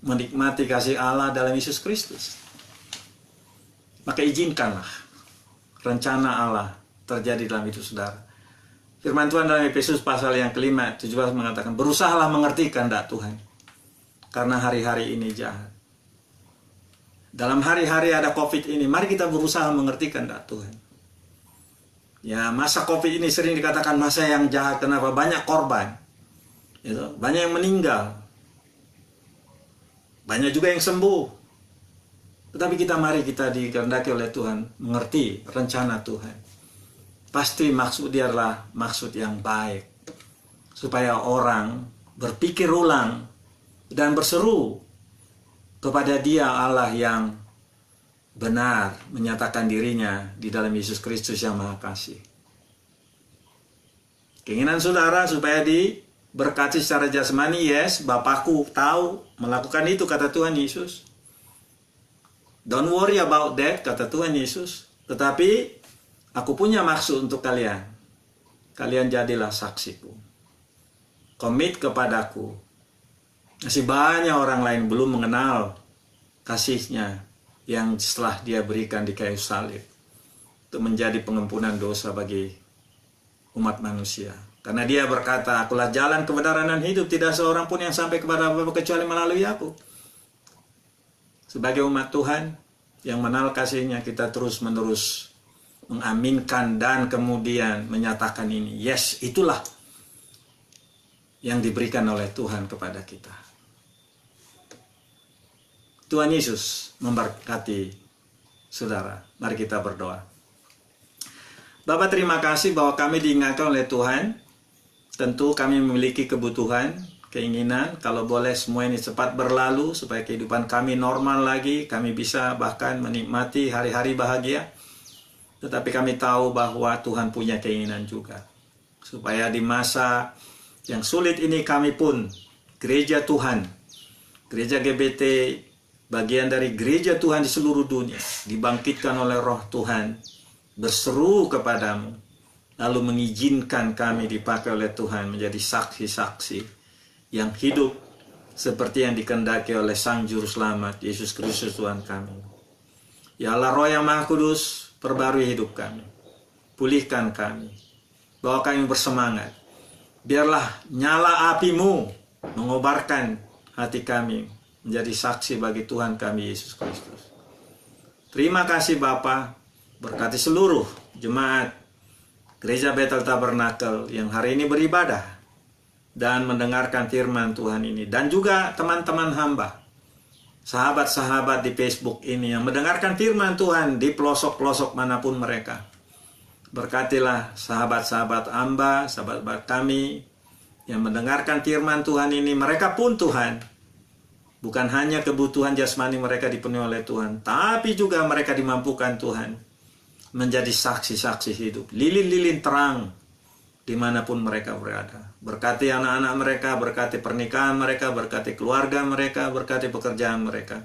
menikmati kasih Allah dalam Yesus Kristus. Maka izinkanlah rencana Allah terjadi dalam hidup saudara. Firman Tuhan dalam Efesus pasal yang kelima, 17 mengatakan, berusahalah mengerti kehendak Tuhan, karena hari-hari ini jahat. Dalam hari-hari ada COVID ini, mari kita berusaha mengerti kehendak Tuhan. Ya, masa COVID ini sering dikatakan masa yang jahat. Kenapa? Banyak korban, gitu. Banyak yang meninggal, banyak juga yang sembuh. Tetapi mari kita dikehendaki oleh Tuhan mengerti rencana Tuhan. Pasti maksud dia adalah maksud yang baik, supaya orang berpikir ulang dan berseru kepada Dia Allah yang benar menyatakan dirinya di dalam Yesus Kristus yang Maha Kasih. Keinginan saudara supaya diberkati secara jasmani, yes, Bapakku tahu melakukan itu, kata Tuhan Yesus. Don't worry about that, kata Tuhan Yesus. Tetapi aku punya maksud untuk kalian. Kalian jadilah saksiku. Komit kepadaku. Masih banyak orang lain belum mengenal kasihnya yang setelah dia berikan di kayu salib, untuk menjadi pengampunan dosa bagi umat manusia. Karena dia berkata, akulah jalan kebenaran dan hidup, tidak seorang pun yang sampai kepada Bapa kecuali melalui aku. Sebagai umat Tuhan yang mengenal kasihnya, kita terus-menerus mengaminkan dan kemudian menyatakan ini. Yes, itulah yang diberikan oleh Tuhan kepada kita. Tuhan Yesus memberkati saudara. Mari kita berdoa. Bapa, terima kasih bahwa kami diingatkan oleh Tuhan. Tentu kami memiliki kebutuhan, keinginan kalau boleh semua ini cepat berlalu supaya kehidupan kami normal lagi, kami bisa bahkan menikmati hari-hari bahagia. Tetapi kami tahu bahwa Tuhan punya keinginan juga supaya di masa yang sulit ini kami pun, gereja Tuhan, gereja GBT, bagian dari gereja Tuhan di seluruh dunia, dibangkitkan oleh Roh Tuhan, berseru kepadamu, lalu mengizinkan kami dipakai oleh Tuhan menjadi saksi-saksi yang hidup seperti yang dikehendaki oleh Sang Juru Selamat, Yesus Kristus Tuhan kami. Ya Allah, Roh yang Maha Kudus, perbarui hidup kami, pulihkan kami, bawa kami bersemangat. Biarlah nyala apimu mengobarkan hati kami menjadi saksi bagi Tuhan kami Yesus Kristus. Terima kasih Bapa, berkati seluruh jemaat Gereja Bethel Tabernakel yang hari ini beribadah dan mendengarkan firman Tuhan ini. Dan juga teman-teman hamba, sahabat-sahabat di Facebook ini yang mendengarkan firman Tuhan di pelosok-pelosok manapun mereka. Berkatilah sahabat-sahabat hamba, sahabat-sahabat kami yang mendengarkan firman Tuhan ini. Mereka pun Tuhan, bukan hanya kebutuhan jasmani mereka dipenuhi oleh Tuhan, tapi juga mereka dimampukan Tuhan menjadi saksi-saksi hidup, lilin-lilin terang dimanapun mereka berada. Berkati anak-anak mereka, berkati pernikahan mereka, berkati keluarga mereka, berkati pekerjaan mereka.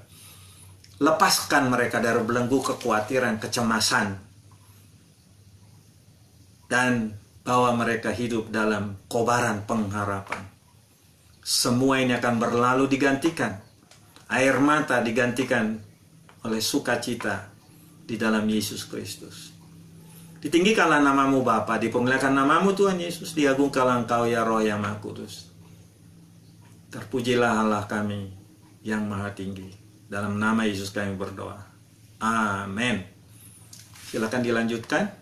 Lepaskan mereka dari belenggu kekhawatiran, kecemasan, dan bawa mereka hidup dalam kobaran pengharapan. Semua ini akan berlalu digantikan. Air mata digantikan oleh sukacita di dalam Yesus Kristus. Ditinggikanlah namamu Bapa, dipermuliakan namamu Tuhan Yesus, diagungkanlah Engkau ya Roh yang Maha Kudus. Terpujilah Allah kami yang Maha Tinggi. Dalam nama Yesus kami berdoa. Amin. Silakan dilanjutkan.